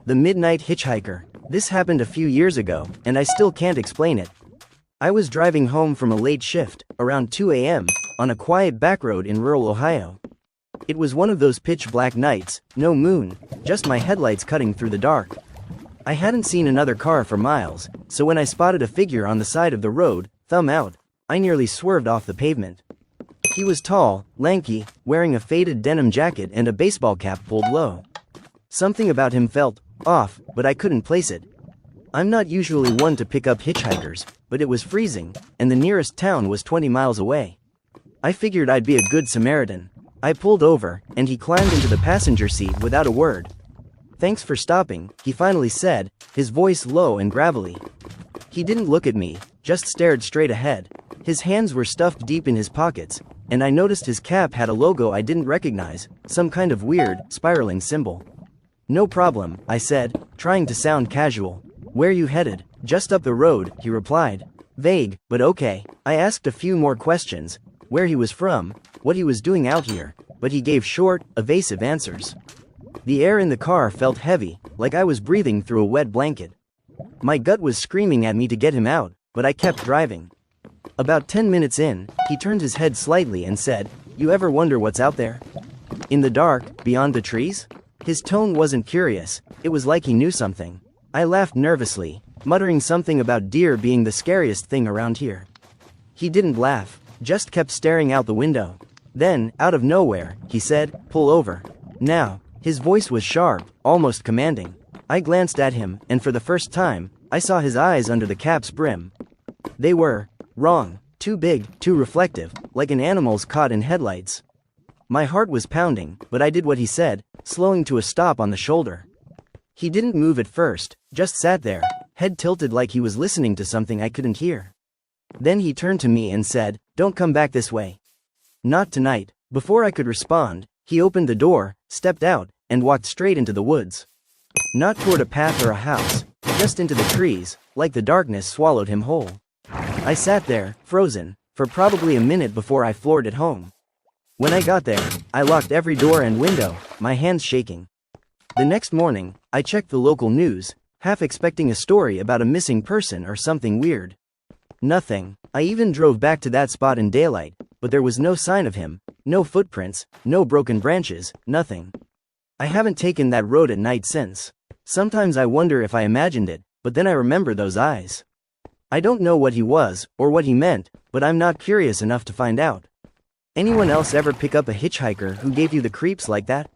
The Midnight Hitchhiker. This happened a few years ago, and I still can't explain it. I was driving home from a late shift, around 2 a.m., on a quiet back road in rural Ohio. It was one of those pitch-black nights, no moon, just my headlights cutting through the dark. I hadn't seen another car for miles, so when I spotted a figure on the side of the road, thumb out, I nearly swerved off the pavement. He was tall, lanky, wearing a faded denim jacket and a baseball cap pulled low. Something about him felt off, but I couldn't place it. I'm not usually one to pick up hitchhikers, but it was freezing, and the nearest town was 20 miles away. I figured I'd be a good Samaritan. I pulled over, and he climbed into the passenger seat without a word. "Thanks for stopping," he finally said, his voice low and gravelly. He didn't look at me, just stared straight ahead. His hands were stuffed deep in his pockets, and I noticed his cap had a logo I didn't recognize, some kind of weird, spiraling symbol. "No problem," I said, trying to sound casual. "Where you headed?" "Just up the road," he replied. Vague, but okay. I asked a few more questions, where he was from, what he was doing out here, but he gave short, evasive answers. The air in the car felt heavy, like I was breathing through a wet blanket. My gut was screaming at me to get him out, but I kept driving. About 10 minutes in, he turned his head slightly and said, "You ever wonder what's out there? In the dark, beyond the trees?" His tone wasn't curious, it was like he knew something. I laughed nervously, muttering something about deer being the scariest thing around here. He didn't laugh, just kept staring out the window. Then, out of nowhere, he said, "Pull over. Now." His voice was sharp, almost commanding. I glanced at him, and for the first time, I saw his eyes under the cap's brim. They were wrong, too big, too reflective, like an animal's caught in headlights. My heart was pounding, but I did what he said, slowing to a stop on the shoulder. He didn't move at first, just sat there, head tilted like he was listening to something I couldn't hear. Then he turned to me and said, "Don't come back this way. Not tonight." Before I could respond, he opened the door, stepped out, and walked straight into the woods. Not toward a path or a house, just into the trees, like the darkness swallowed him whole. I sat there, frozen, for probably a minute before I floored it home. When I got there, I locked every door and window, my hands shaking. The next morning, I checked the local news, half expecting a story about a missing person or something weird. Nothing. I even drove back to that spot in daylight, but there was no sign of him, no footprints, no broken branches, nothing. I haven't taken that road at night since. Sometimes I wonder if I imagined it, but then I remember those eyes. I don't know what he was, or what he meant, but I'm not curious enough to find out. Anyone else ever pick up a hitchhiker who gave you the creeps like that?